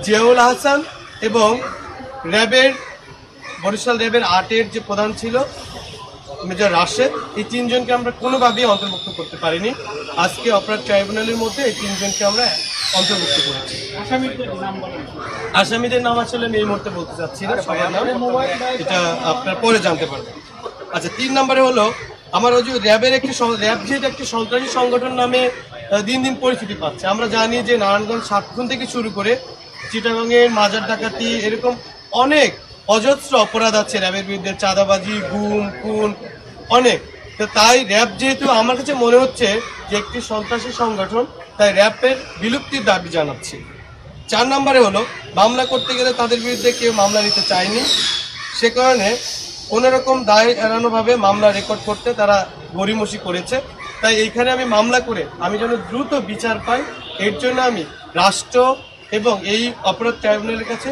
জিয়াউল হাসান এবং র্যাবের বরিশাল র্যাবের 8-এর যে প্রধান ছিল মেজর রাশেদ, এই 3 জনকে আমরা কোনোভাবেই অন্তর্ভুক্ত করতে পারিনি। আজকে অপরাধ ট্রাইব্যুনালের মধ্যে এই 3 জনকে আমরা অন্তর্ভুক্ত করেছি। আসামিদের নাম আসলে আমি এই মুহূর্তে বলতে চাচ্ছি না, সবার নাম এটা আপনার পরে জানতে পারবেন। আচ্ছা, 3 নম্বরে হলো আমার ওই যে র্যাবের র্যাব যেহেতু একটি সন্ত্রাসী সংগঠন নামে দিন দিন পরিচিতি পাচ্ছে। আমরা জানি যে নারায়ণগঞ্জ সাতক্ষণ থেকে শুরু করে চিটাগাংয়ের মাজার ডাকাতি এরকম অনেক অজস্র অপরাধ আছে র্যাবের বিরুদ্ধে, চাঁদাবাজি, গুম, খুন অনেক। তো তাই র্যাব যেহেতু আমার কাছে মনে হচ্ছে যে একটি সন্ত্রাসী সংগঠন, তাই র্যাবের বিলুপ্তির দাবি জানাচ্ছি। 4 নম্বরে হলো মামলা করতে গেলে তাদের বিরুদ্ধে কেউ মামলা নিতে চায়নি, সে কারণে কোনোরকম দায় এড়ানোভাবে মামলা রেকর্ড করতে তারা গড়িমসি করেছে। তাই এইখানে আমি মামলা করে আমি যেন দ্রুত বিচার পাই, এর জন্য আমি রাষ্ট্র এবং এই অপরাধ ট্রাইব্যুনালের কাছে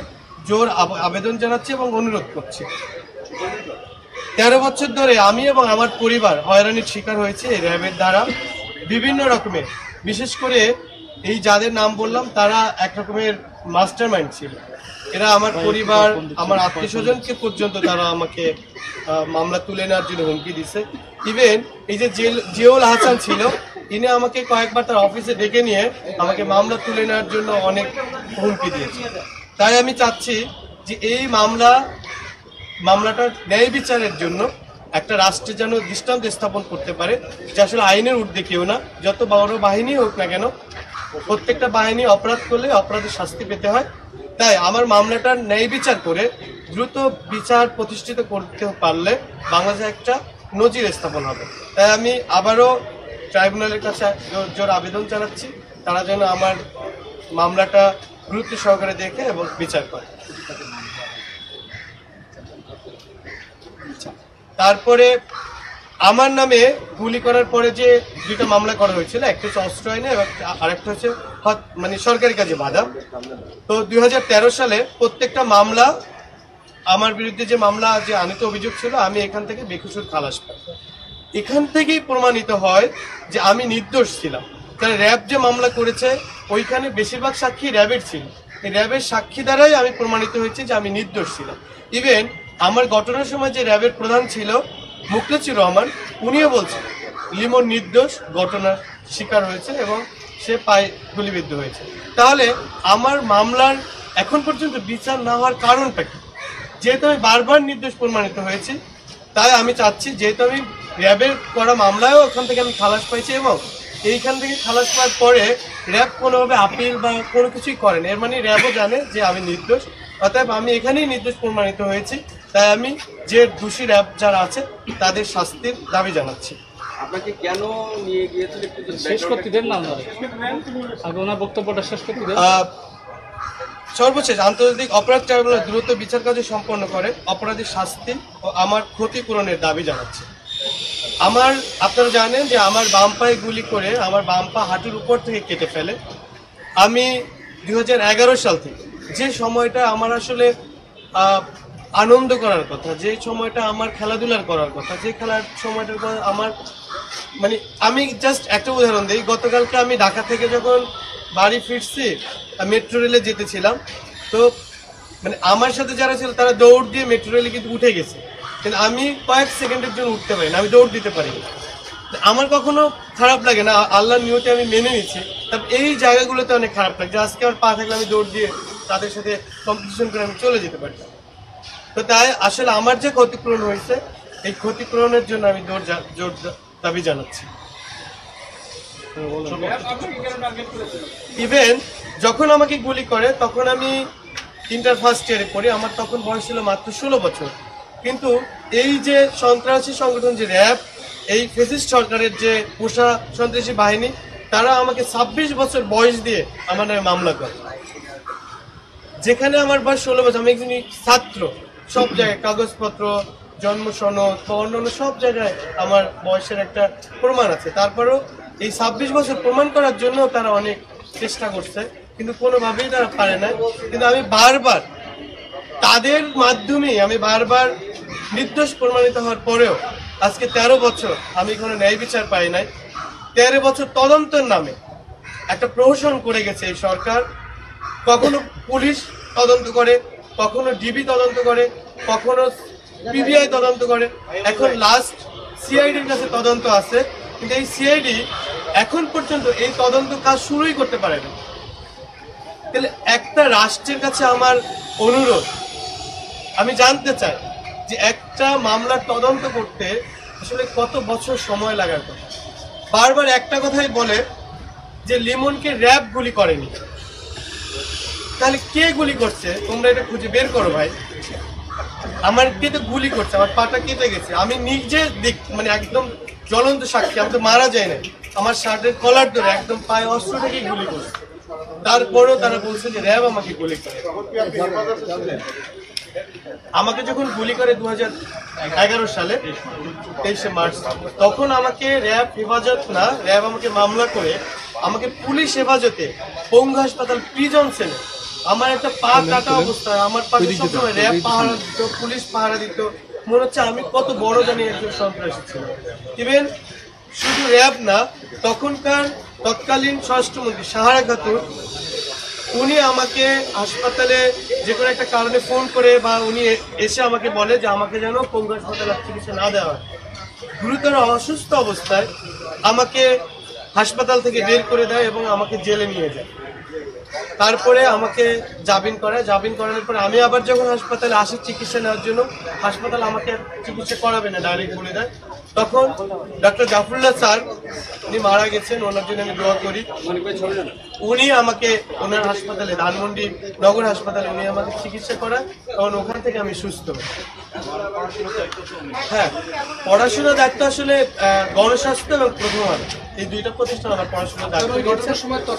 জোর আবেদন জানাচ্ছি এবং অনুরোধ করছি। 13 বছর ধরে আমি এবং আমার পরিবার হয়রানির শিকার হয়েছে এই র্যাবের দ্বারা বিভিন্ন রকমের। বিশেষ করে এই যাদের নাম বললাম তারা এক রকমের মাস্টার মাইন্ড ছিল। এরা আমার পরিবার, আমার আত্মীয় স্বজনকে পর্যন্ত তারা আমাকে মামলা তুলে নেওয়ার জন্য হুমকি দিছে। ইভেন এই যে জিয়াউল হাসান ছিল, ইনি আমাকে কয়েকবার তার অফিসে ডেকে নিয়ে আমাকে মামলা তুলে নেওয়ার জন্য অনেক হুমকি দিয়েছে। তাই আমি চাচ্ছি যে এই মামলাটার ন্যায় বিচারের জন্য একটা রাষ্ট্রে যেন দৃষ্টান্ত স্থাপন করতে পারে যে আসলে আইনের ঊর্ধ্বে কেউ না, যত বড় বাহিনী হোক না কেন প্রত্যেকটা বাহিনী অপরাধ করলে অপরাধের শাস্তি পেতে হয়। তাই আমার মামলাটার ন্যায় বিচার করে দ্রুত বিচার প্রতিষ্ঠিত করতে পারলে বাংলাদেশে একটা নজির স্থাপন হবে। তাই আমি আবারও ট্রাইব্যুনালের কাছে জোর আবেদন জানাচ্ছি, তারা যেন আমার মামলাটা গুরুত্ব সহকারে দেখে এবং বিচার করে। তারপরে আমার নামে গুলি করার পরে যে 2টা মামলা করা হয়েছিল, একটা হচ্ছে অস্ত্র আইনে এবং আরেকটা হচ্ছে মানে সরকারি কাজে বাধা। তো 2013 সালে প্রত্যেকটা মামলা আমার বিরুদ্ধে যে মামলা যে আনিত অভিযোগ ছিল, আমি এখান থেকে বেকসুর খালাস পাই। এখান থেকেই প্রমাণিত হয় যে আমি নির্দোষ ছিলাম। কারণ র্যাব যে মামলা করেছে ওইখানে বেশিরভাগ সাক্ষী র্যাবের ছিল, এই র্যাবের সাক্ষী দ্বারাই আমি প্রমাণিত হয়েছে যে আমি নির্দোষ ছিলাম। ইভেন আমার ঘটনার সময় যে র্যাবের প্রধান ছিল মুখলেছুর রহমান, উনিও বলছেন লিমন নির্দোষ, ঘটনার শিকার হয়েছে এবং সে পায়ে গুলিবিদ্ধ হয়েছে। তাহলে আমার মামলার এখন পর্যন্ত বিচার না হওয়ার কারণটা কি? যেহেতু আমি বারবার নির্দোষ প্রমাণিত হয়েছি, তাই আমি চাচ্ছি যেহেতু আমি র্যাবের করা মামলায়ও ওখান থেকে আমি খালাস পাইছি এবং এইখান থেকে খালাস পাওয়ার পরে র্যাব কোনোভাবে আপিল বা কোনো কিছুই করেন, এর মানে র্যাবও জানে যে আমি নির্দোষ, অতএব আমি এখানেই নির্দোষ প্রমাণিত হয়েছি। তাই আমি যে দোষী র্যাব যারা আছে তাদের শাস্তির দাবি জানাচ্ছি। আপনাকে কেন নিয়ে গিয়েছিল একটু শেষ করতে দেন না, আগে ওনার বক্তব্যটা শেষ করতে দেন। সর্বশেষ আন্তর্জাতিক অপরাধ ট্রাইব্যুনাল দ্রুত বিচার কার্য সম্পন্ন করে অপরাধীর শাস্তি ও আমার ক্ষতিপূরণের দাবি জানাচ্ছে। আপনারা জানেন যে আমার বাম পায়ে গুলি করে আমার বাম পা হাঁটুর উপর থেকে কেটে ফেলে। আমি 2011 সাল থেকে যে সময়টা আমার আসলে আনন্দ করার কথা, যে সময়টা আমার খেলাধুলার করার কথা, যে খেলার সময়টার পর আমার মানে আমি জাস্ট একটা উদাহরণ দিই। গতকালকে আমি ঢাকা থেকে যখন বাড়ি ফিরছি মেট্রো রেলে যেতেছিলাম, তো মানে আমার সাথে যারা ছিল তারা দৌড় দিয়ে মেট্রো রেলে কিন্তু উঠে গেছে, কিন্তু আমি কয়েক সেকেন্ডের জন্য উঠতে পারি না, আমি দৌড় দিতে পারি না। আমার কখনো খারাপ লাগে না, আল্লাহর নিয়তে আমি মেনে নিচ্ছি। তবে এই জায়গাগুলোতে অনেক খারাপ লাগে, আজকে আমার পা থাকলে আমি দৌড় দিয়ে তাদের সাথে কম্পিটিশন করে আমি চলে যেতে পারি। তো তাই আসলে আমার যে ক্ষতিপূরণ হয়েছে এই ক্ষতিপূরণের জন্য আমি জোর দাবি জানাচ্ছি। ইভেন যখন আমাকে গুলি করে তখন আমি ইন্টার ফার্স্ট ইয়ারে পড়ি, আমার তখন বয়স ছিল মাত্র 16 বছর। কিন্তু এই যে সন্ত্রাসী সংগঠন যে র্যাব, এই ফ্যাসিস্ট সরকারের যে পোষা সন্ত্রাসী বাহিনী, তারা আমাকে 26 বছর বয়স দিয়ে আমার নামে মামলা করে, যেখানে আমার বয়স 16 বছর। আমি একজন ছাত্র, সব জায়গায় কাগজপত্র, জন্ম সনদ বা অন্যান্য সব জায়গায় আমার বয়সের একটা প্রমাণ আছে। তারপরেও এই 26 বছর প্রমাণ করার জন্য তারা অনেক চেষ্টা করছে, কিন্তু কোনোভাবেই তারা পারে না। কিন্তু আমি বারবার তাদের মাধ্যমেই আমি বারবার নির্দোষ প্রমাণিত হওয়ার পরেও আজকে 13 বছর আমি কোনো ন্যায় বিচার পাই নাই। 13 বছর তদন্তের নামে একটা প্রহসন করে গেছে এই সরকার। কখনো পুলিশ তদন্ত করে, কখনো ডিবি তদন্ত করে, কখনো পিবিআই তদন্ত করে, এখন লাস্ট সিআইডির কাছে তদন্ত আছে, কিন্তু এই সিআইডি এখন পর্যন্ত এই তদন্ত কাজ শুরুই করতে পারে না। তাহলে একটা রাষ্ট্রের কাছে আমার অনুরোধ, আমি জানতে চাই যে একটা মামলার তদন্ত করতে আসলে কত বছর সময় লাগার কথা। বারবার একটা কথাই বলে যে লিমনকে র্যাব গুলি করেনি, তাহলে কে গুলি করছে তোমরা এটা খুঁজে বের করো ভাই। আমার কে তো গুলি করছে, আমার পাটা কেটে গেছে, আমি নিজে মানে একদম জ্বলন্ত সাক্ষী, আমি তো মারা যাই না, আমার শার্টের কলার ধরে একদম পায়ে অস্ত্র থেকে গুলি করছে, তারপরেও তারা বলছে যে র্যাব আমাকে গুলি করে। আমাকে যখন গুলি করে 2011 সালে 23শে মার্চ, তখন আমাকে র্যাব হেফাজত না, র্যাব আমাকে মামলা করে আমাকে পুলিশ হেফাজতে পঙ্গু হাসপাতাল প্রিজন সেলে আমার একটা পা কাটা অবস্থায় আমার পাশে সবসময় র্যাব পাহারা দিত, পুলিশ পাহারা দিত, মনে হচ্ছে আমি কত বড় জানি একজন সন্ত্রাসী ছিল। ইভেন শুধু র্যাব না, তখনকার তৎকালীন স্বরাষ্ট্রমন্ত্রী সাহারা খাতুন, উনি আমাকে হাসপাতালে যে কোনো একটা কারণে ফোন করে বা উনি এসে আমাকে বলে যে আমাকে যেন পঙ্গু হাসপাতালে চিকিৎসা না দেওয়া হয়। গুরুতর অসুস্থ অবস্থায় আমাকে হাসপাতাল থেকে বের করে দেয় এবং আমাকে জেলে নিয়ে যায়। তারপরে আমাকে জামিন করায়, জামিন করানোর পরে আমি আবার যখন হাসপাতালে আসি চিকিৎসা নেওয়ার জন্য, হাসপাতাল আমাকে চিকিৎসা করাবে না, ডাইরেক্ট বলে দেয়। তখন ডক্টর জাফরুল্লাহ স্যার, উনি মারা গেছেন, ওনার জন্য আমি দোয়া করি, উনি আমাকে ওনার হাসপাতালে ধানমন্ডি নগর হাসপাতালে উনি আমাকে চিকিৎসা করায়, তখন ওখান থেকে আমি সুস্থ। হ্যাঁ, পড়াশোনার দায়িত্ব আসলে গণস্বাস্থ্য এবং প্রথম আলো, এই দুইটা প্রতিষ্ঠান আমার পড়াশোনার দায়িত্ব।